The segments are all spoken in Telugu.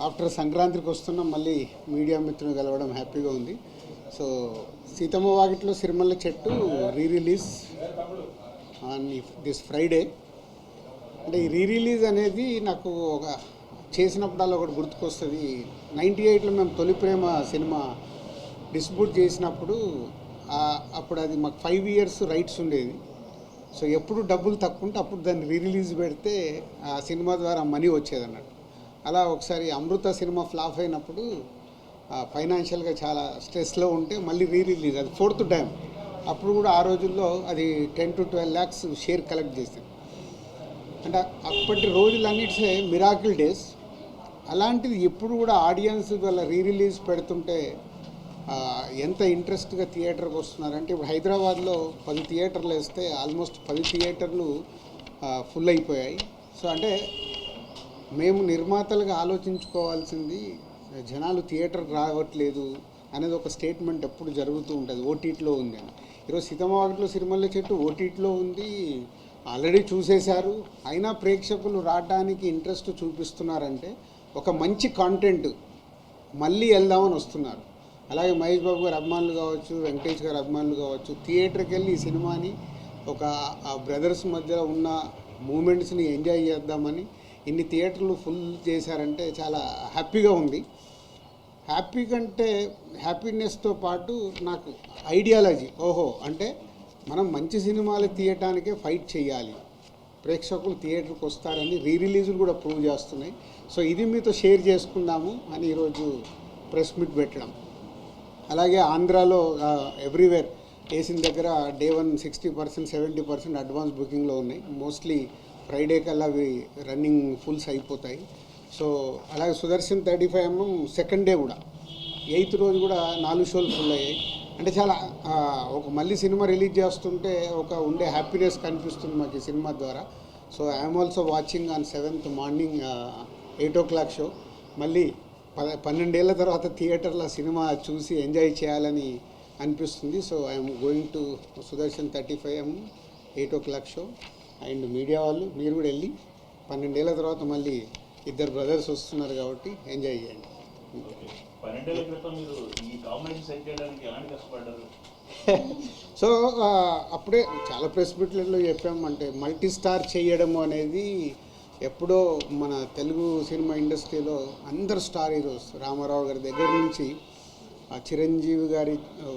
ఆఫ్టర్ సంక్రాంతికి వస్తున్నాం, మళ్ళీ మీడియా మిత్రులు కలవడం హ్యాపీగా ఉంది. సో సీతమ్మ వాకిట్లో సిరిమల్ల చెట్టు రిలీజ్ ఆన్ దిస్ ఫ్రైడే. అంటే ఈ రిలీజ్ అనేది నాకు ఒక చేసినప్పుడల్లా ఒకటి గుర్తుకొస్తుంది. 98లో మేము తొలి ప్రేమ సినిమా డిస్ట్రిబ్యూట్ చేసినప్పుడు అప్పుడు అది మాకు 5 years రైట్స్ ఉండేది. సో ఎప్పుడు డబ్బులు తక్కువ ఉంటే అప్పుడు దాన్ని రిలీజ్ పెడితే ఆ సినిమా ద్వారా మనీ వచ్చేదన్నట్టు. అలా ఒకసారి అమృత సినిమా ఫ్లాప్ అయినప్పుడు ఫైనాన్షియల్గా చాలా స్ట్రెస్లో ఉంటే మళ్ళీ రిలీజ్, అది 4th టైం. అప్పుడు కూడా ఆ రోజుల్లో అది 10 to 12 lakhs షేర్ కలెక్ట్ చేశాను. అంటే అప్పటి రోజులన్నిటిసే మిరాకిల్ డేస్. అలాంటిది ఎప్పుడు కూడా ఆడియన్స్ వాళ్ళ రిలీజ్ పెడుతుంటే ఎంత ఇంట్రెస్ట్గా థియేటర్కి వస్తున్నారంటే, ఇప్పుడు హైదరాబాద్లో 10 థియేటర్లు వేస్తే ఆల్మోస్ట్ 10 థియేటర్లు ఫుల్ అయిపోయాయి. సో అంటే మేము నిర్మాతలుగా ఆలోచించుకోవాల్సింది, జనాలు థియేటర్కి రావట్లేదు అనేది ఒక స్టేట్మెంట్ ఎప్పుడు జరుగుతూ ఉంటుంది. ఓటీటీలో ఉంది అని. ఈరోజు సీతమ్మ వాకిట్లో సిరిమల్ల చెట్టు ఓటీటీలో ఉంది, ఆల్రెడీ చూసేశారు. అయినా ప్రేక్షకులు రావడానికి ఇంట్రెస్ట్ చూపిస్తున్నారంటే ఒక మంచి కాంటెంట్ మళ్ళీ వెళ్దామని వస్తున్నారు. అలాగే మహేష్ బాబు గారు అభిమానులు కావచ్చు, వెంకటేష్ గారు అభిమానులు కావచ్చు, థియేటర్కి వెళ్ళి ఈ సినిమాని ఒక బ్రదర్స్ మధ్య ఉన్న మూమెంట్స్ని ఎంజాయ్ చేద్దామని ఇన్ని థియేటర్లు ఫుల్ చేశారంటే చాలా హ్యాపీగా ఉంది. హ్యాపీ కంటే హ్యాపీనెస్తో పాటు నాకు ఐడియాలజీ, అంటే మనం మంచి సినిమాలు తీయటానికే ఫైట్ చేయాలి, ప్రేక్షకులు థియేటర్కి వస్తారని రిలీజులు కూడా ప్రూవ్ చేస్తున్నాయి. సో ఇది మీతో షేర్ చేసుకుందాము అని ఈరోజు ప్రెస్ మీట్ పెట్టడం. అలాగే ఆంధ్రాలో ఎవ్రీవేర్ వేసిన దగ్గర డే 1 60%, 70% అడ్వాన్స్ బుకింగ్లో ఉన్నాయి. మోస్ట్లీ ఫ్రైడే కల్లా అవి రన్నింగ్ ఫుల్స్ అయిపోతాయి. సో అలాగే సుదర్శన్ 35mm సెకండ్ డే కూడా 8th రోజు కూడా 4 షోలు ఫుల్ అయ్యాయి. అంటే చాలా ఒక మళ్ళీ సినిమా రిలీజ్ చేస్తుంటే ఒక ఉండే హ్యాపీనెస్ కనిపిస్తుంది మాకు ఈ సినిమా ద్వారా. So I'm also watching on 7th morning 8 o'clock show. మళ్ళీ 12 ఏళ్ల తర్వాత థియేటర్లో సినిమా చూసి ఎంజాయ్ చేయాలని అనిపిస్తుంది. So I'm going to Sudarshan 35mm 8 o'clock show. And media వాళ్ళు మీరు కూడా వెళ్ళి 12 ఏళ్ల తర్వాత మళ్ళీ ఇద్దరు బ్రదర్స్ వస్తున్నారు కాబట్టి ఎంజాయ్ చేయండి. సో అప్పుడే చాలా ప్రెస్ మీట్లలో చెప్పాము, అంటే మల్టీ స్టార్ చేయడము అనేది ఎప్పుడో మన తెలుగు సినిమా ఇండస్ట్రీలో అందరు స్టార్ హీరోస్, రామారావు గారి దగ్గర నుంచి చిరంజీవి గారి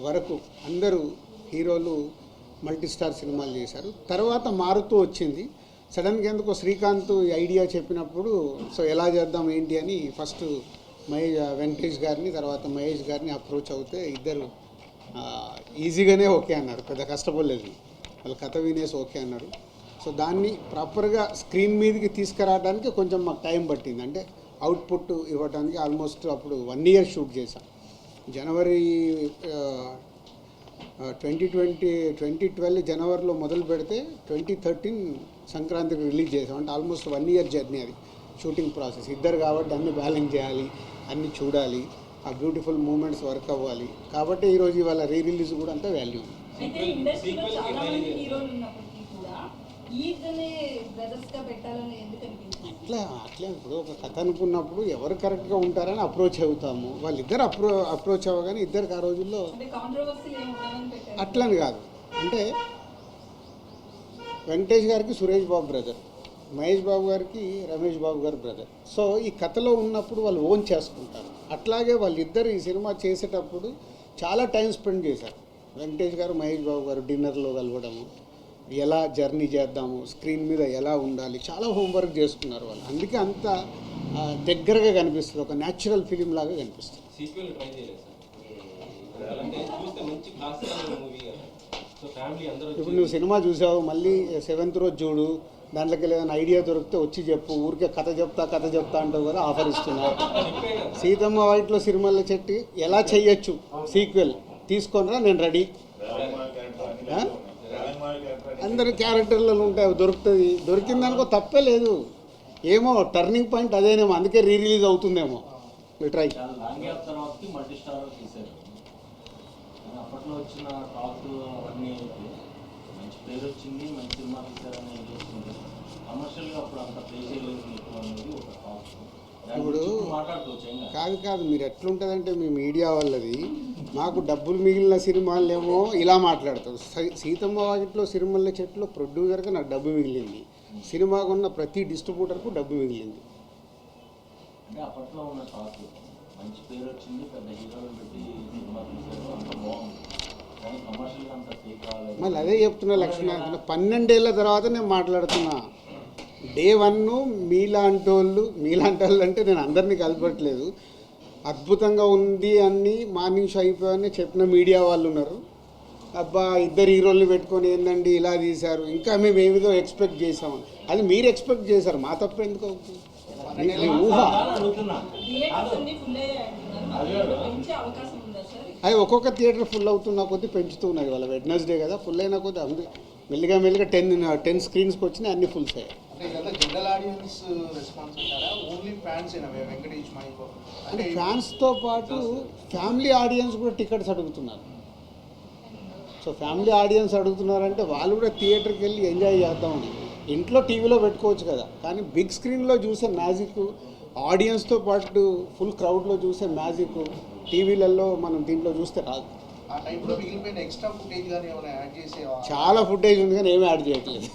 వరకు అందరూ హీరోలు మల్టీ స్టార్ సినిమాలు చేశారు. తర్వాత మారుతూ వచ్చింది. సడన్గా ఎందుకో శ్రీకాంత్ ఐడియా చెప్పినప్పుడు సో ఎలా చేద్దాం ఏంటి అని ఫస్ట్ వెంకటేష్ గారిని, తర్వాత మహేష్ గారిని అప్రోచ్ అవుతే ఇద్దరు ఈజీగానే ఓకే అన్నారు, పెద్ద కష్టపడలేదు. వాళ్ళు కథ వినేసి ఓకే అన్నారు. సో దాన్ని ప్రాపర్గా స్క్రీన్ మీదకి తీసుకురావడానికి కొంచెం మాకు టైం పట్టింది. అంటే అవుట్పుట్ ఇవ్వడానికి ఆల్మోస్ట్ అప్పుడు 1 year షూట్ చేశాం. జనవరి 2012 జనవరిలో మొదలు పెడితే 2013 సంక్రాంతికి రిలీజ్ చేసాం. అంటే ఆల్మోస్ట్ 1 year జర్నీ అది షూటింగ్ ప్రాసెస్. ఇద్దరు కాబట్టి అన్ని బ్యాలెన్స్ చేయాలి, అన్నీ చూడాలి, ఆ బ్యూటిఫుల్ మూమెంట్స్ వర్క్ అవ్వాలి. కాబట్టి ఈరోజు ఇవాళ రిలీజ్ కూడా అంత వాల్యూ ఉంది. అట్లా ఇప్పుడు ఒక కథ అనుకున్నప్పుడు ఎవరు కరెక్ట్గా ఉంటారని అప్రోచ్ అవుతాము. వాళ్ళిద్దరు అప్రోచ్ అవ్వగానే ఇద్దరికి ఆ రోజుల్లో అట్లని కాదు. అంటే వెంకటేష్ గారికి సురేష్ బాబు బ్రదర్, మహేష్ బాబు గారికి రమేష్ బాబు గారు బ్రదర్. సో ఈ కథలో ఉన్నప్పుడు వాళ్ళు ఓన్ చేసుకుంటారు. అట్లాగే వాళ్ళిద్దరు ఈ సినిమా చేసేటప్పుడు చాలా టైం స్పెండ్ చేశారు. వెంకటేష్ గారు మహేష్ బాబు గారు డిన్నర్లో కలవడము, ఎలా జర్నీ చేద్దాము, స్క్రీన్ మీద ఎలా ఉండాలి, చాలా హోంవర్క్ చేసుకున్నారు వాళ్ళు. అందుకే అంత దగ్గరగా కనిపిస్తుంది, ఒక న్యాచురల్ ఫిలిం లాగా కనిపిస్తుంది. ఇప్పుడు నువ్వు సినిమా చూసావు, మళ్ళీ 7th రోజు చూడు, దాంట్లోకి ఏదైనా ఐడియా దొరికితే వచ్చి చెప్పు. ఊరికే కథ చెప్తా అంటావు కదా, ఆఫర్ ఇస్తున్నా. సీతమ్మ వాకిట్లో సిరిమల్ల చెట్టు ఎలా చెయ్యొచ్చు సీక్వెల్ తీసుకొనిరా, నేను రెడీ. అందరి క్యారెక్టర్లలో ఉంటాయి, దొరుకుతుంది. దొరికిందనుకో తప్పే లేదు. ఏమో టర్నింగ్ పాయింట్ అదేనేమో, అందుకే రిలీజ్ అవుతుందేమో. ట్రై అప్పట్లో వచ్చిన టాక్ అవన్నీ మంచి పేరు వచ్చింది, మంచి సినిమా తీశారని కమర్షియల్గా అప్పుడు అంత ప్లే చేయలేదు అనేది ఒక టాక్. ఇప్పుడు మాట్లాడుకోవచ్చు ఏం కాదు. కాదు మీరు ఎట్లుంటుందంటే మీ మీడియా వాళ్ళది మాకు డబ్బులు మిగిలిన సినిమాలేమో ఇలా మాట్లాడతారు. సీతమ్మ వాకిట్లో సిరిమల్ల చెట్లు ప్రొడ్యూసర్గా నాకు డబ్బు మిగిలింది, సినిమాకు ఉన్న ప్రతి డిస్ట్రిబ్యూటర్కు డబ్బు మిగిలింది. అంటే అప్పట్లో ఉన్న టాక్ మంచి పేరు వచ్చింది, పెద్ద హీరోలను పెట్టి సినిమా తీశారు, అంత బాగుంది. కానీ కమర్షియల్ అంత ఫేక్ రాలేదు. మళ్ళీ అదే చెప్తున్నా లక్ష్మీ, 12 ఏళ్ళ తర్వాత నేను మాట్లాడుతున్నా. డే 1 మీలాంటి వాళ్ళు అంటే నేను అందరినీ కలపట్లేదు, అద్భుతంగా ఉంది అని మార్నింగ్ షో అయిపోయాయని చెప్పిన మీడియా వాళ్ళు ఉన్నారు. అబ్బా ఇద్దరు హీరోల్ని పెట్టుకొని ఏందండి ఇలా తీశారు, ఇంకా మేము ఏమిదో ఎక్స్పెక్ట్ చేసామని. అది మీరు ఎక్స్పెక్ట్ చేశారు, మా తప్ప ఎందుకు అవుతుంది? మీ ఊహ. అడుగుతున్నా అది ఒక్కొక్క థియేటర్ ఫుల్ అవుతున్న కొద్దీ పెంచుతూ ఉన్నది. వాళ్ళ వెడ్నెస్డే కదా, ఫుల్ అయిన కొద్దీ అందరూ మెల్లిగా 10 స్క్రీన్స్కి వచ్చినాయి, అన్ని ఫుల్స్ అయ్యాయి. అంటే ఫ్యాన్స్తో పాటు ఫ్యామిలీ ఆడియన్స్ కూడా టికెట్స్ అడుగుతున్నారు. సో ఫ్యామిలీ ఆడియన్స్ అడుగుతున్నారంటే వాళ్ళు కూడా థియేటర్కి వెళ్ళి ఎంజాయ్ చేద్దామని. ఇంట్లో టీవీలో పెట్టుకోవచ్చు కదా, కానీ బిగ్ స్క్రీన్లో చూసే మ్యాజిక్, ఆడియన్స్తో పాటు ఫుల్ క్రౌడ్లో చూసే మ్యాజిక్ టీవీలలో మనం దీంట్లో చూస్తే రాదు. చాలా ఫుటేజ్ ఉంది కానీ ఏమీ యాడ్ చేయట్లేదు.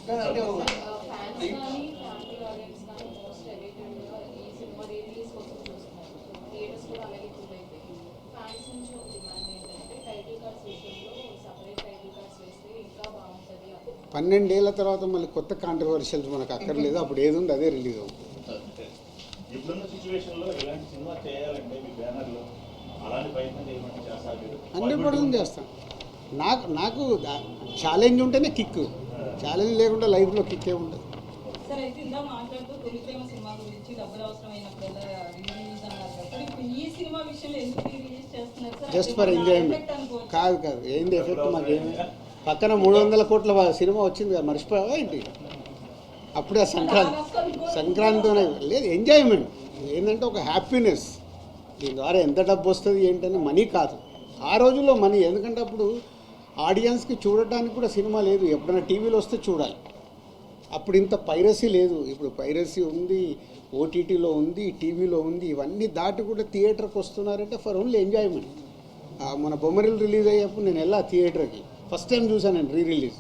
పన్నెండేళ్ల తర్వాత మళ్ళీ కొత్త కాంట్రవర్షియల్స్ మనకు అక్కర్లేదు, అప్పుడు ఏది ఉంది అదే రిలీజ్ అవుతుంది. ఇప్పుడున్న సిచ్యువేషన్లో ఇలాంటి సినిమా చేయాలంటే మీ బ్యానర్లో అలాంటి ప్రయత్నం చేయమంటే చేస్తారు? 100% చేస్తాను. నాకు ఛాలెంజ్ ఉంటేనే కిక్, ఛాలెంజ్ లేకుండా లైఫ్లో కిక్కే ఉండదు. సార్ అయితే ఇందా మాట్లాడుతూ తొలి ప్రేమ సినిమా గురించి డబ్బులు అవసరమైనప్పుడల్లా రిలీజ్ అన్నారు కదా సార్, ఇప్పుడు ఈ సినిమా విషయంలో ఎందుకు రిలీజ్ చేస్తున్నారు సార్? Just for enjoyment. కాదు ఏంది ఎఫెక్ట్ మాకేమి. పక్కన 300 కోట్ల సినిమా వచ్చింది కదా, మర్చిపోయావా ఏంటి? అప్పుడే సంక్రాంతితోనే లేదు, ఎంజాయ్మెంట్ ఏంటంటే ఒక హ్యాపీనెస్. దీని ద్వారా ఎంత డబ్బు వస్తుంది ఏంటని మనీ కాదు, ఆ రోజుల్లో మనీ. ఎందుకంటే అప్పుడు ఆడియన్స్కి చూడటానికి కూడా సినిమా లేదు, ఎప్పుడైనా టీవీలో వస్తే చూడాలి. అప్పుడు ఇంత పైరసీ లేదు, ఇప్పుడు పైరసీ ఉంది, ఓటీటీలో ఉంది, టీవీలో ఉంది. ఇవన్నీ దాటి కూడా థియేటర్కి వస్తున్నారంటే ఫర్ ఓన్లీ ఎంజాయ్మెంట్. మన బొమ్మరిల్ రిలీజ్ అయ్యేప్పుడు నేను వెళ్ళా థియేటర్కి, ఫస్ట్ టైం చూసాను నేను రిలీజ్.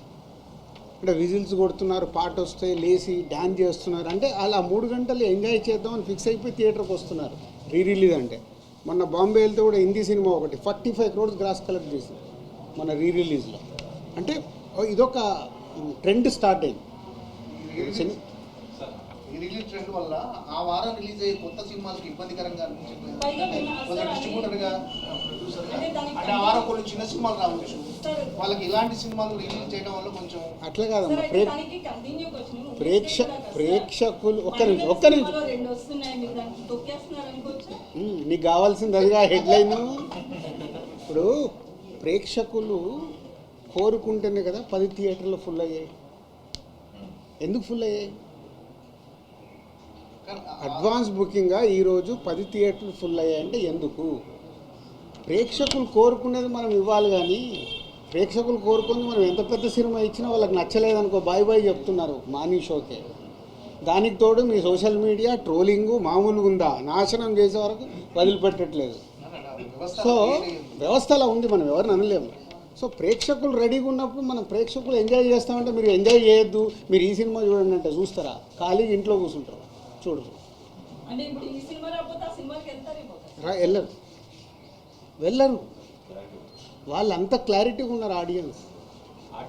అంటే విజిల్స్ కొడుతున్నారు, పాట వస్తే లేచి డ్యాన్స్ చేస్తున్నారు, అంటే అలా 3 గంటలు ఎంజాయ్ చేద్దామని ఫిక్స్ అయిపోయి థియేటర్కి వస్తున్నారు రిలీజ్ అంటే. మొన్న బాంబే వెళ్తే కూడా హిందీ సినిమా ఒకటి 45 crores గ్రాస్ కలెక్ట్ చేసింది మన రిలీజ్లో. అంటే ఇదొక ట్రెండ్ స్టార్ట్ అయింది. ఈ రిలీజ్ ట్రెండ్ వల్ల ఆ వారం రిలీజ్ అయ్యే కొత్త సినిమాలకు ఇబ్బందికరంగా అనిపించింది. డిస్ట్రిబ్యూటర్గా అంటే ఆ వారం కొన్ని చిన్న సినిమాలు రావచ్చు, వాళ్ళకి ఇలాంటి సినిమాలు రిలీజ్ చేయడం వల్ల కొంచెం అట్లా కాదమ్మా. ప్రేక్షకులు ఒక్క నిమిషం నీకు కావాల్సింది అదిగా హెడ్లైన్. ఇప్పుడు ప్రేక్షకులు కోరుకుంటేనే కదా 10 థియేటర్లు ఫుల్ అయ్యాయి. ఎందుకు ఫుల్ అయ్యాయి? అడ్వాన్స్ బుకింగ్గా ఈరోజు 10 థియేటర్లు ఫుల్ అయ్యాయంటే ఎందుకు? ప్రేక్షకులు కోరుకునేది మనం ఇవ్వాలి, కానీ ప్రేక్షకులు కోరుకుంది మనం ఎంత పెద్ద సినిమా ఇచ్చినా వాళ్ళకి నచ్చలేదనుకో బాయ్ చెప్తున్నారు మార్నింగ్ షోకే. దానికి తోడు మీ సోషల్ మీడియా ట్రోలింగు మామూలుగా ఉందా, నాశనం చేసే వరకు వదిలిపెట్టట్లేదు. సో వ్యవస్థ అలా ఉంది, మనం ఎవరిని అనలేము. సో ప్రేక్షకులు రెడీగా ఉన్నప్పుడు మనం ప్రేక్షకులు ఎంజాయ్ చేస్తామంటే మీరు ఎంజాయ్ చేయొద్దు, మీరు ఈ సినిమా చూడండి అంటే చూస్తారా? ఖాళీగా ఇంట్లో కూర్చుంటారు, చూడరు, వెళ్ళరు. వాళ్ళంతా క్లారిటీగా ఉన్నారు ఆడియన్స్.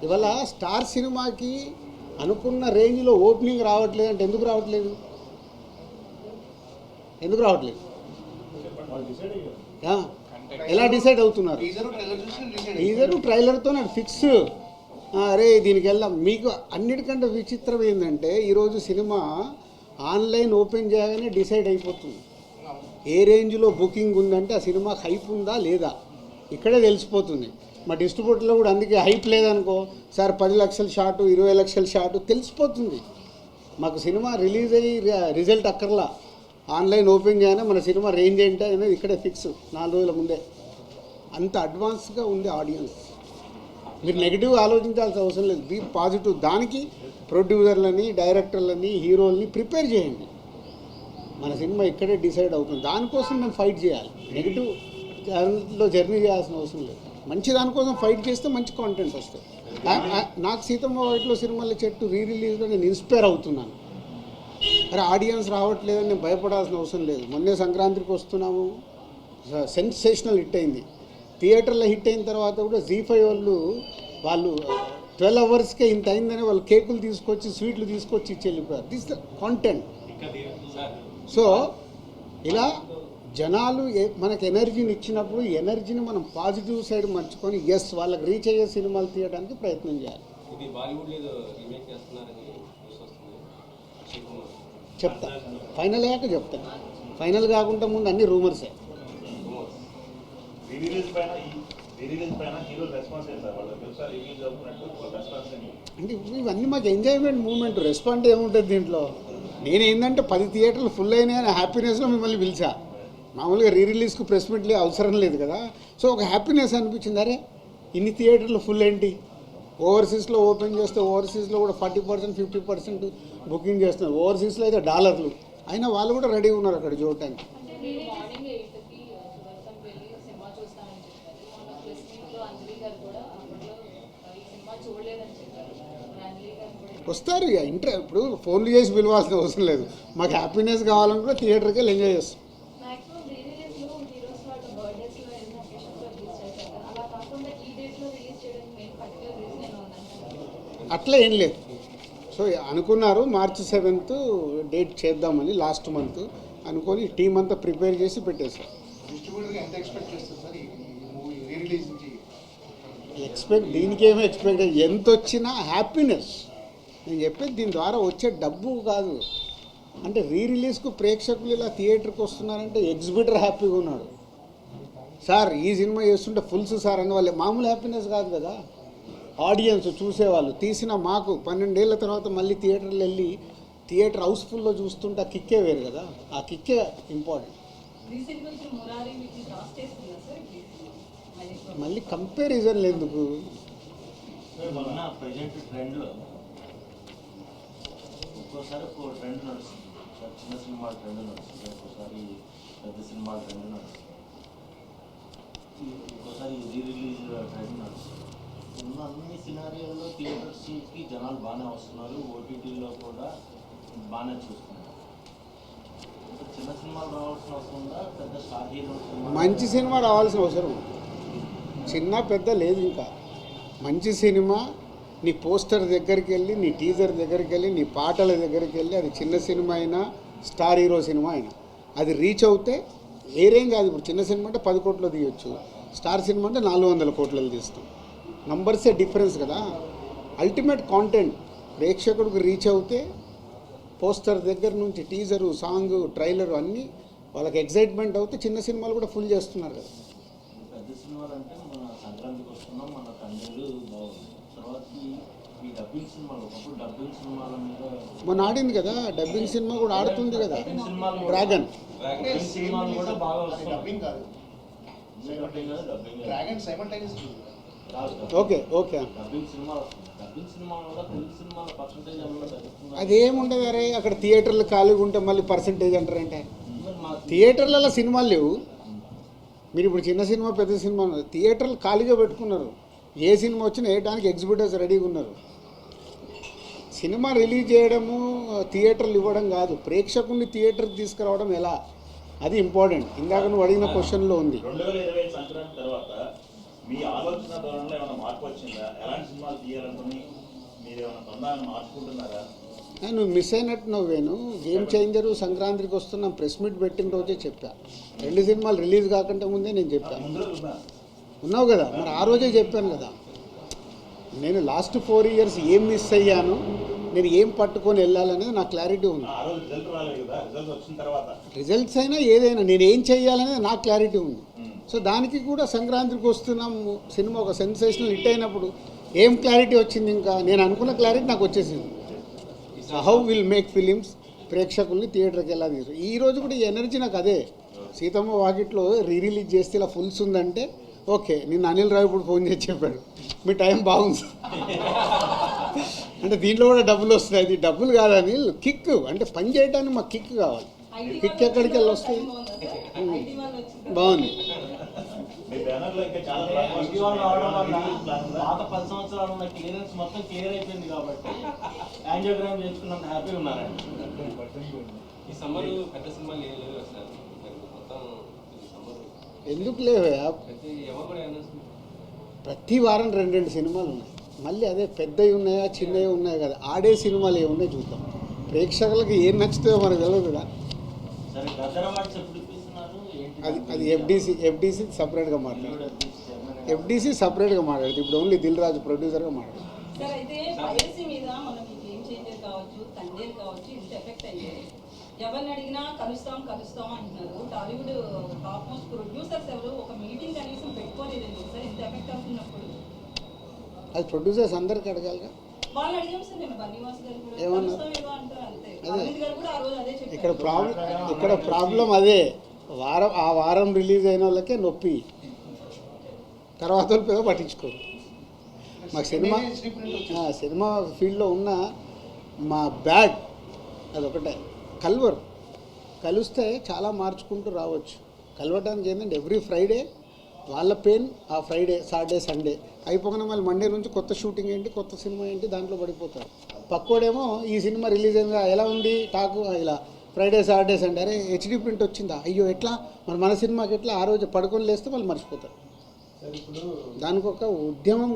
ఇవాళ స్టార్ సినిమాకి అనుకున్న రేంజ్లో ఓపెనింగ్ రావట్లేదు అంటే ఎందుకు రావట్లేదు? ఎలా డిసైడ్ అవుతున్నారు? టీజరు ట్రైలర్తో ఫిక్స్. అరే దీనికి వెళ్దాం. మీకు అన్నిటికంటే విచిత్రం ఏంటంటే ఈరోజు సినిమా ఆన్లైన్ ఓపెన్ చేయగానే డిసైడ్ అయిపోతుంది. ఏ రేంజ్లో బుకింగ్ ఉందంటే ఆ సినిమా హైప్ ఉందా లేదా ఇక్కడే తెలిసిపోతుంది. మా డిస్ట్రిబ్యూటర్లో కూడా అందుకే హైప్ లేదనుకో సార్ 10 లక్షల షాటు 20 లక్షల షాటు తెలిసిపోతుంది. మాకు సినిమా రిలీజ్ అయ్యి రిజల్ట్ అక్కర్లా, ఆన్లైన్ ఓపెన్ చేయగానే మన సినిమా రేంజ్ ఏంటి అనేది ఇక్కడే ఫిక్స్ 4 రోజుల ముందే. అంత అడ్వాన్స్గా ఉంది ఆడియన్స్. మీరు నెగిటివ్ ఆలోచించాల్సిన అవసరం లేదు, బీ పాజిటివ్. దానికి ప్రొడ్యూసర్లని, డైరెక్టర్లని, హీరోలని ప్రిపేర్ చేయండి. మన సినిమా ఇక్కడే డిసైడ్ అవుతుంది. దానికోసం మేము ఫైట్ చేయాలి. నెగిటివ్ దానిలో జర్నీ చేయాల్సిన అవసరం లేదు. మంచి దానికోసం ఫైట్ చేస్తే మంచి కాంటెంట్ వస్తుంది. నాకు సీతమ్మ వాకిట్లో సిరిమల్లె చెట్టు రిలీజ్లో నేను ఇన్స్పైర్ అవుతున్నాను. అరే ఆడియన్స్ రావట్లేదని నేను భయపడాల్సిన అవసరం లేదు. మొన్నే సంక్రాంతికి వస్తున్నాము, సెన్సేషనల్ హిట్ అయింది. థియేటర్లో హిట్ అయిన తర్వాత కూడా జీ5 వాళ్ళు 12 అవర్స్కే ఇంత అయిందని వాళ్ళు కేకులు తీసుకొచ్చి స్వీట్లు తీసుకొచ్చి ఇచ్చి వెళ్ళిపోయారు. This the content. సో ఇలా జనాలు మనకు ఎనర్జీని ఇచ్చినప్పుడు ఎనర్జీని మనం పాజిటివ్ సైడ్ మర్చుకొని వాళ్ళకి రీచ్ అయ్యే సినిమాలు తీయడానికి ప్రయత్నం చేయాలి. చెప్తా, ఫైనల్ అయ్యాక చెప్తాను. ఫైనల్ కాకుండా ముందు అన్ని రూమర్సే. అంటే ఇవన్నీ మాకు ఎంజాయ్మెంట్ మూమెంట్. రెస్పాండ్ ఏముంటుంది దీంట్లో? నేనేంటంటే 10 థియేటర్లు ఫుల్ అయినాయని హ్యాపీనెస్లో మిమ్మల్ని పిలిచా. మామూలుగా రిలీజ్కి ప్రెస్ మీట్లే అవసరం లేదు కదా. సో ఒక హ్యాపీనెస్ అనిపించింది. అరే ఇన్ని థియేటర్లు ఫుల్ ఏంటి, ఓవర్సీస్లో ఓపెన్ చేస్తే ఓవర్సీస్లో కూడా 40% 50% బుకింగ్ చేస్తున్నారు. ఓవర్సీస్లో అయితే డాలర్లు అయినా వాళ్ళు కూడా రెడీగా ఉన్నారు అక్కడ చూడటానికి. వస్తారు ఇక ఇప్పుడు ఫోన్లు చేసి పిలవాల్సిన అవసరం లేదు. మాకు హ్యాపీనెస్ కావాలని కూడా థియేటర్కి వెళ్ళి ఎంజాయ్ చేస్తాం. అట్లా ఏం లేదు. సో అనుకున్నారు March 7th డేట్ చేద్దామని, లాస్ట్ మంత్ అనుకొని టీం అంతా ప్రిపేర్ చేసి పెట్టేశారు. దీనికి ఏమో ఎక్స్పెక్ట్ ఎంత వచ్చినా హ్యాపీనెస్. నేను చెప్పేది దీని ద్వారా వచ్చే డబ్బు కాదు. అంటే రిలీజ్కు ప్రేక్షకులు ఇలా థియేటర్కి వస్తున్నారంటే ఎగ్జిబిటర్ హ్యాపీగా ఉన్నాడు. సార్ ఈ సినిమా చేస్తుంటే ఫుల్స్ సార్ అని వాళ్ళు మామూలు హ్యాపీనెస్ కాదు కదా. ఆడియన్స్ చూసేవాళ్ళు తీసిన మాకు 12 ఏళ్ళ తర్వాత మళ్ళీ థియేటర్లు వెళ్ళి థియేటర్ హౌస్ఫుల్లో చూస్తుంటే ఆ కిక్కే వేరు కదా. ఆ కిక్కే ఇంపార్టెంట్. మళ్ళీ కంపారిజన్లు ఎందుకు? ప్రజెంట్ ట్రెండ్లో ఒక్కోసారి ఒక ట్రెండ్ నడుస్తుంది. చిన్న సినిమాల ట్రెండ్ నడుస్తుంది, ఒక్కోసారి పెద్ద సినిమాల ట్రెండ్ నడుస్తుంది, ఒక్కోసారి రిలీజ్ ట్రెండ్ నడుస్తుంది. ఉన్న అన్ని సినారియోల్లో థియేటర్స్కి జనాలు బాగానే వస్తున్నారు, ఓటీటీలో కూడా బాగానే చూస్తున్నారు. చిన్న సినిమాలు రావాల్సిన అవసరం ఉందా? పెద్ద స్టార్ హీరో మంచి సినిమా రావాల్సిన అవసరం, చిన్న పెద్ద లేదు. ఇంకా మంచి సినిమా నీ పోస్టర్ దగ్గరికి వెళ్ళి, నీ టీజర్ దగ్గరికి వెళ్ళి, నీ పాటల దగ్గరికి వెళ్ళి, అది చిన్న సినిమా అయినా స్టార్ హీరో సినిమా అయినా అది రీచ్ అవుతే ఏరేం కాదు. ఇప్పుడు చిన్న సినిమా అంటే 10 కోట్లు తీయొచ్చు, స్టార్ సినిమా అంటే 400 కోట్లలో తీస్తాం. నంబర్సే డిఫరెన్స్ కదా. అల్టిమేట్ కాంటెంట్ ప్రేక్షకుడికి రీచ్ అవుతే పోస్టర్ దగ్గర నుంచి టీజరు, సాంగ్, ట్రైలరు అన్నీ వాళ్ళకి ఎగ్జైట్మెంట్ అవుతే చిన్న సినిమాలు కూడా ఫుల్ చేస్తున్నారు కదా. పెద్ద సినిమాలు అంటే మన సంక్రాంతికి వస్తున్నాం, మన తండ్రులు బాగుంది. తర్వాత ఈ డబ్బింగ్ సినిమాలు, ఒకప్పుడు డబ్బింగ్ సినిమాల మీద మొన్న ఆడింది కదా, డబ్బింగ్ సినిమా కూడా ఆడుతుంది కదా, డ్రాగన్ సినిమాలు కూడా బాగా వస్తాయి. డబ్బింగ్ కాదు, dragon simultaneous. Okay okay dubbing cinema వల్ల తెలుగు సినిమాల పర్సంటేజ్ ఏమన్నా తగ్గుతుంది? అదేముండదు. అరే అక్కడ థియేటర్లు ఖాళీగా ఉంటే మళ్ళీ పర్సంటేజ్ అంటారంటే థియేటర్లలో సినిమాలు లేవు. మీరు ఇప్పుడు చిన్న సినిమా పెద్ద సినిమా థియేటర్లు ఖాళీగా పెట్టుకున్నారు. ఏ సినిమా వచ్చినా వేయడానికి ఎగ్జిబిటర్స్ రెడీగా ఉన్నారు. సినిమా రిలీజ్ చేయడము, థియేటర్లు ఇవ్వడం కాదు, ప్రేక్షకుల్ని థియేటర్కి తీసుకురావడం ఎలా, అది ఇంపార్టెంట్. ఇందాక నువ్వు అడిగిన క్వశ్చన్లో ఉంది. 2025 సంక్రాంతి తర్వాత మీ ఆలోచన ధోరణిలో ఏమైనా మార్పు వచ్చిందా? ఎలాంటి సినిమాలు తీయాలనుకుని మీరు ఏమైనా తొందరగా మార్చుకుంటున్నారా? నువ్వు మిస్ అయినట్టు నువ్వేను. గేమ్ చేంజరు సంక్రాంతికి వస్తున్నాం ప్రెస్ మీట్ పెట్టిన రోజే చెప్పా. 2 సినిమాలు రిలీజ్ కాకుండా ముందే నేను చెప్పాను. ఉన్నావు కదా, మరి ఆ రోజే చెప్పాను కదా. నేను లాస్ట్ 4 years ఏం మిస్ అయ్యాను, నేను ఏం పట్టుకొని వెళ్ళాలనేది నాకు క్లారిటీ ఉంది. రిజల్ట్స్ అయినా ఏదైనా నేను ఏం చేయాలనేది నాకు క్లారిటీ ఉంది. సో దానికి కూడా సంక్రాంతికి వస్తున్నాం సినిమా ఒక సెన్సేషనల్ హిట్ అయినప్పుడు ఏం క్లారిటీ వచ్చింది? ఇంకా నేను అనుకున్న క్లారిటీ నాకు వచ్చేసింది. హౌ విల్ మేక్ ఫిలిమ్స్, ప్రేక్షకుల్ని థియేటర్కి ఎలా తీసు. ఈరోజు కూడా ఈ ఎనర్జీ నాకు అదే. సీతమ్మ వాకిట్లో రిలీజ్ చేస్తే ఇలా ఫుల్స్ ఉందంటే ఓకే. నిన్న అనిల్ రావిపూడి ఫోన్ చేసి చెప్పాడు, మీ టైం బాగుంది అంటే దీంట్లో కూడా డబ్బులు వస్తాయి. అది డబ్బులు కాదు అనిల్, కిక్. అంటే పని చేయడానికి మాకు కిక్ కావాలి. కిక్ ఎక్కడికి వెళ్ళి వస్తుంది? బాగుంది. మీ బ్యానర్లో ఇంకా చాలా ఇటీవల రావడం వల్ల ప్లాన్ ఉందా? పాత 10 సంవత్సరాలు ఉన్న క్లియరెన్స్ మొత్తం క్లియర్ అయిపోయింది కాబట్టి యాంజియోగ్రామ్ చేసుకున్నంత హ్యాపీగా ఉన్నారండి. ఈ సమ్మర్ పెద్ద సినిమాలు ఏం లేవు సార్, మొత్తం సమ్మర్ ఎందుకు లేవా? ప్రతి ఎవరు కూడా అనౌన్స్మెంట్ ప్రతి వారం 2 సినిమాలు ఉన్నాయి. మళ్ళీ అదే పెద్దవి ఉన్నాయా చిన్నవి ఉన్నాయి కదా, ఆడే సినిమాలు ఏమున్నాయి చూద్దాం. ప్రేక్షకులకు ఏం నచ్చుతుందో మనకు తెలియదు కదా. సరే గద్దర్ అవార్డ్స్ ఎప్పుడు ఇప్పిస్తున్నారు ఏంటి? అది ఎఫ్డీసీ సపరేట్గా మాట్లాడు. ఎఫ్డీసీ సపరేట్గా మాట్లాడుతుంది. ఇప్పుడు ఓన్లీ దిల్ రాజు ప్రొడ్యూసర్గా మాట్లాడు. సార్ అయితే పైరసీ మీద మనకి గేమ్ చేంజర్ కావచ్చు, తండేలు కావచ్చు, ఇంత ఎఫెక్ట్ అయ్యాయి. ఎవరిని అడిగినా కలుస్తాం అంటున్నారు. టాలీవుడ్ టాప్ మోస్ట్ ప్రొడ్యూసర్స్ ఎవరు ఒక మీటింగ్ కనీసం పెట్టుకోలేదు సార్, ఇంత ఎఫెక్ట్ అవుతున్నప్పుడు. అది ప్రొడ్యూసర్స్ అందరికి అడగాలిగా. వాళ్ళు అడిగాం సార్, నేను బన్నీవాస్ గారు కూడా ఏమన్నారు? కలుస్తాం ఏదో అంటారు అంతే. అదే. అరవింద్ గారు కూడా ఆ రోజు అదే చెప్పారు. ఇక్కడ ప్రాబ్లం అదే. ఆ వారం రిలీజ్ అయిన వాళ్ళకే నొప్పి, తర్వాత వాళ్ళు పేద పట్టించుకోరు. మాకు సినిమా ఫీల్డ్లో ఉన్న మా బ్యాడ్ అదొకటే. కలిస్తే చాలా మార్చుకుంటూ రావచ్చు. కలవటానికి ఏంటంటే ఎవ్రీ ఫ్రైడే వాళ్ళ పెయిన్, ఆ ఫ్రైడే సాటర్డే సండే అయిపోగానే మళ్ళీ మండే నుంచి కొత్త షూటింగ్ ఏంటి, కొత్త సినిమా ఏంటి, దాంట్లో పడిపోతారు. పక్కోడేమో ఈ సినిమా రిలీజ్ అయిందా, ఎలా ఉంది టాకు, ఇలా ఫ్రైడే సాటర్డే సండే, అరే హెచ్డీ ప్రింట్ వచ్చిందా, అయ్యో ఎట్లా మన సినిమాకి ఎట్లా, ఆ రోజు పడుకొని లేస్తే వాళ్ళు మర్చిపోతారు. దానికి ఒక ఉద్యమం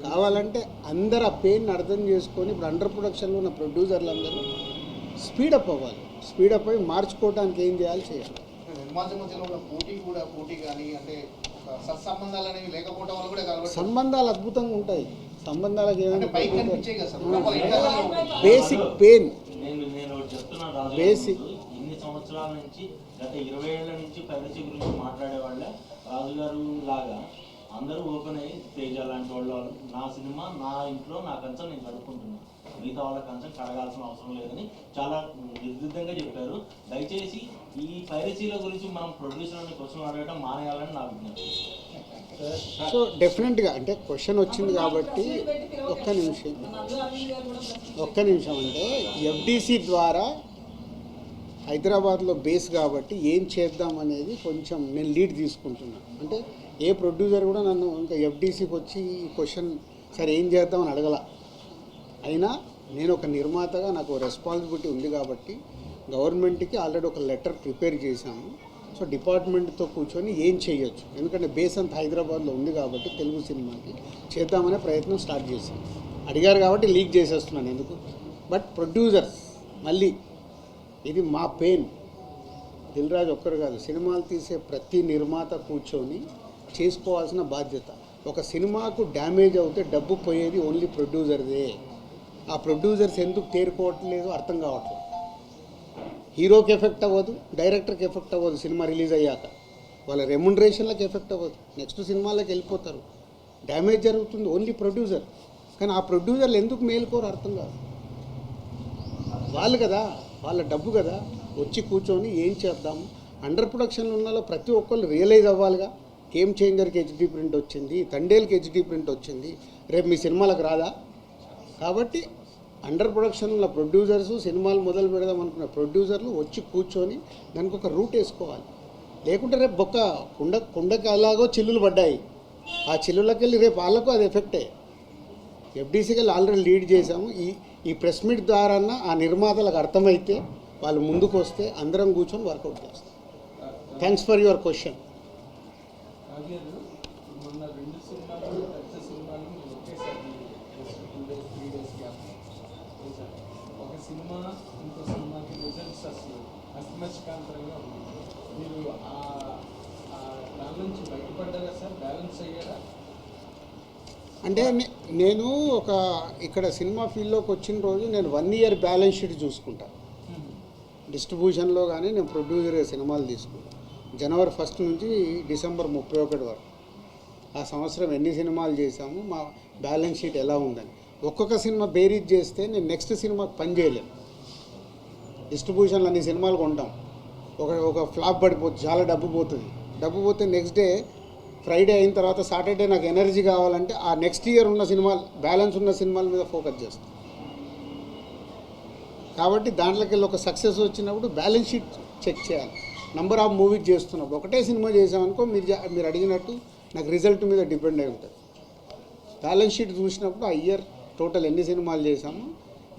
కావాలంటే అందరు ఆ పెయిన్ అర్థం చేసుకొని ఇప్పుడు అండర్ ప్రొడక్షన్లో ఉన్న ప్రొడ్యూసర్లు అందరూ స్పీడప్ అయ్యి మార్చుకోవడానికి ఏం చేయాలి. నిర్మాత మధ్యలో ఉన్న పోటీ కానీ అంటే సత్సంబంధాలు అనేవి లేకపోవడం వల్ల కూడా కలవడం. సంబంధాలు అద్భుతంగా ఉంటాయి. సంబంధాలకు అంటే పైకి కనిపించే కదా సార్, బేసిక్ పెయిన్ నేను చెప్తున్నాను రాజు Basic. గారు, ఇన్ని సంవత్సరాల నుంచి గత 20 ఏళ్ల నుంచి పైరసీ గురించి మాట్లాడే వాళ్ళే రాజు గారు లాగా అందరూ ఓపెన్ అయ్యి తేజ లాంటి వాళ్ళు నా సినిమా నా ఇంట్లో నా కంచం నేను కడుక్కుంటున్నాను, మిగతా వాళ్ళ కంచం కడగాల్సిన అవసరం లేదని చాలా నిర్దిష్టంగా చెప్పారు. దయచేసి ఈ పైరసీల గురించి మనం ప్రొడ్యూసర్ని క్వశ్చన్ అడగడం మానేయాలని నా విజ్ఞప్తి. సో డెఫినెట్గా అంటే క్వశ్చన్ వచ్చింది కాబట్టి ఒక్క నిమిషం అంటే ఎఫ్డీసీ ద్వారా హైదరాబాద్లో బేస్ కాబట్టి ఏం చేద్దాం అనేది కొంచెం నేను లీడ్ తీసుకుంటున్నాను. అంటే ఏ ప్రొడ్యూసర్ కూడా నన్ను ఇంకా ఎఫ్డీసీకి వచ్చి ఈ క్వశ్చన్ సరే ఏం చేద్దామని అడగల. అయినా నేను ఒక నిర్మాతగా నాకు రెస్పాన్సిబిలిటీ ఉంది కాబట్టి గవర్నమెంట్కి ఆల్రెడీ ఒక లెటర్ ప్రిపేర్ చేశాము. సో డిపార్ట్మెంట్తో కూర్చొని ఏం చేయొచ్చు, ఎందుకంటే బేస్ అంతా హైదరాబాద్లో ఉంది కాబట్టి తెలుగు సినిమాకి చేద్దామనే ప్రయత్నం స్టార్ట్ చేశాను. అడిగారు కాబట్టి లీక్ చేసేస్తున్నాను ఎందుకు. బట్ ప్రొడ్యూసర్స్ మళ్ళీ ఇది మా పెయిన్. దిల్ రాజు ఒక్కరు కాదు, సినిమాలు తీసే ప్రతి నిర్మాత కూర్చొని చేసుకోవాల్సిన బాధ్యత. ఒక సినిమాకు డ్యామేజ్ అవుతే డబ్బు పోయేది ఓన్లీ ప్రొడ్యూసర్దే. ఆ ప్రొడ్యూసర్స్ ఎందుకు తేరుకోవట్లేదు అర్థం కావట్లేదు. హీరోకి ఎఫెక్ట్ అవ్వదు, డైరెక్టర్కి ఎఫెక్ట్ అవ్వదు, సినిమా రిలీజ్ అయ్యాక వాళ్ళ రెమ్యునరేషన్లకు ఎఫెక్ట్ అవ్వదు, నెక్స్ట్ సినిమాలకు వెళ్ళిపోతారు. డ్యామేజ్ జరుగుతుంది ఓన్లీ ప్రొడ్యూసర్. కానీ ఆ ప్రొడ్యూసర్లు ఎందుకు మేలుకోరు అర్థం కాదు. వాళ్ళు కదా, వాళ్ళ డబ్బు కదా, వచ్చి కూర్చొని ఏం చేద్దాము. అండర్ ప్రొడక్షన్లో ఉన్న ప్రతి ఒక్కళ్ళు రియలైజ్ అవ్వాలిగా. గేమ్ చేంజర్కి హెచ్డీ ప్రింట్ వచ్చింది, తండేల్కి హెచ్డీ ప్రింట్ వచ్చింది, రేపు మీ సినిమాలకు రాదా? కాబట్టి అండర్ ప్రొడక్షన్ ఉన్న ప్రొడ్యూసర్స్, సినిమాలు మొదలు పెడదాం అనుకున్న ప్రొడ్యూసర్లు వచ్చి కూర్చొని దానికి ఒక రూట్ వేసుకోవాలి. లేకుంటే రేపు కుండకి అలాగో చిల్లులు పడ్డాయి, ఆ చిల్లులకి వెళ్ళి రేపు వాళ్ళకు అది ఎఫెక్టే. ఎఫ్డీసీకి వెళ్ళి ఆల్రెడీ లీడ్ చేశాము. ఈ ప్రెస్ మీట్ ద్వారా ఆ నిర్మాతలకు అర్థమైతే వాళ్ళు ముందుకు వస్తే అందరం కూర్చొని వర్కౌట్ చేస్తాం. Thanks for your question. మొన్న 2 సినిమాలు పెద్ద సినిమాలు ఒకేసారి 2 days 3 days గ్యాప్ ఒక సినిమా ఇంకో సినిమాకి రిజల్ట్స్ అసలు అస్మస్కాంతరంగా ఉంది. మీరు దాని నుంచి బయటపడ్డారా సార్? బ్యాలెన్స్ అయ్యారా? అంటే నేను ఇక్కడ సినిమా ఫీల్డ్లోకి వచ్చిన రోజు నేను 1 year బ్యాలెన్స్ షీట్ చూసుకుంటాను. డిస్ట్రిబ్యూషన్లో కానీ నేను ప్రొడ్యూసర్గా సినిమాలు తీసుకుంటాను. జనవరి 1 నుంచి డిసెంబర్ 31 వరకు ఆ సంవత్సరం ఎన్ని సినిమాలు చేశాము, మా బ్యాలెన్స్ షీట్ ఎలా ఉందని. ఒక్కొక్క సినిమా బేరీజ్ చేస్తే నేను నెక్స్ట్ సినిమాకి పని చేయలేను. డిస్ట్రిబ్యూషన్లో అన్ని సినిమాలు కొంటాం, ఒక ఫ్లాప్ పడిపోతుంది, చాలా డబ్బు పోతే నెక్స్ట్ డే ఫ్రైడే అయిన తర్వాత సాటర్డే నాకు ఎనర్జీ కావాలంటే ఆ నెక్స్ట్ ఇయర్ ఉన్న సినిమాలు, బ్యాలెన్స్ ఉన్న సినిమాల మీద ఫోకస్ చేస్తాను. కాబట్టి దాంట్లోకి వెళ్ళి ఒక సక్సెస్ వచ్చినప్పుడు బ్యాలెన్స్ షీట్ చెక్ చేయాలి. నంబర్ ఆఫ్ మూవీస్ చేస్తున్నప్పుడు ఒకటే సినిమా చేసామనుకో మీరు అడిగినట్టు నాకు రిజల్ట్ మీద డిపెండ్ అయి ఉంటుంది. బ్యాలెన్స్ షీట్ చూసినప్పుడు ఆ ఇయర్ టోటల్ ఎన్ని సినిమాలు చేసాము,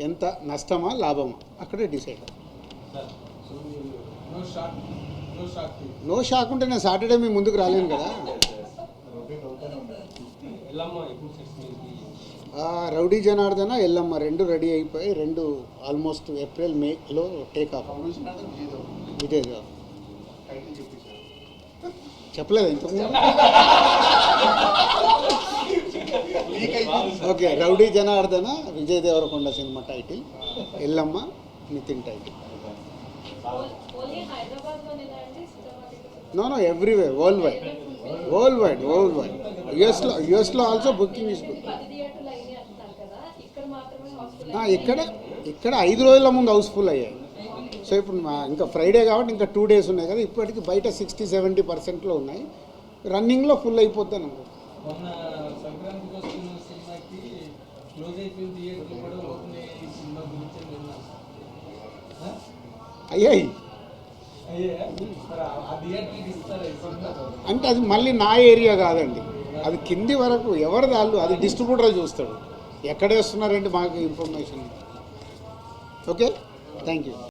ఎంత నష్టమా లాభమా అక్కడే డిసైడ్. నో షాక్ ఉంటే నేను సాటర్డే మీ ముందుకు రాలేను కదా. రౌడీ జనార్దన, ఎల్లమ్మ రెండు రెడీ అయిపోయి, రెండు ఆల్మోస్ట్ ఏప్రిల్ మేలో టేక్ ఆఫ్. విజయ్ దేవర్ చెప్పలేదు ఇంతకుముందు. Okay, rowdy Janardhana Vijay Deverakonda cinema title, Yellamma Nithin title. No everywhere, world wide. యుఎస్లో ఆల్సో బుకింగ్ ఇస్ గుడ్. ఇక్కడ 5 రోజుల ముందు హౌస్ఫుల్ అయ్యాయి. సో ఇప్పుడు ఇంకా ఫ్రైడే కాబట్టి ఇంకా 2 days ఉన్నాయి కదా, ఇప్పటికి బయట 60-70% ఉన్నాయి. రన్నింగ్లో ఫుల్ అయిపోద్ది అని అనుకో. అయ్యాయి అంటే అది మళ్ళీ నా ఏరియా కాదండి, అది కింది వరకు ఎవరి దాళ్ళు అది డిస్ట్రిబ్యూటర్ చూస్తాడు. ఎక్కడ వేస్తున్నారంటే మాకు ఇన్ఫర్మేషన్. Okay, thank you.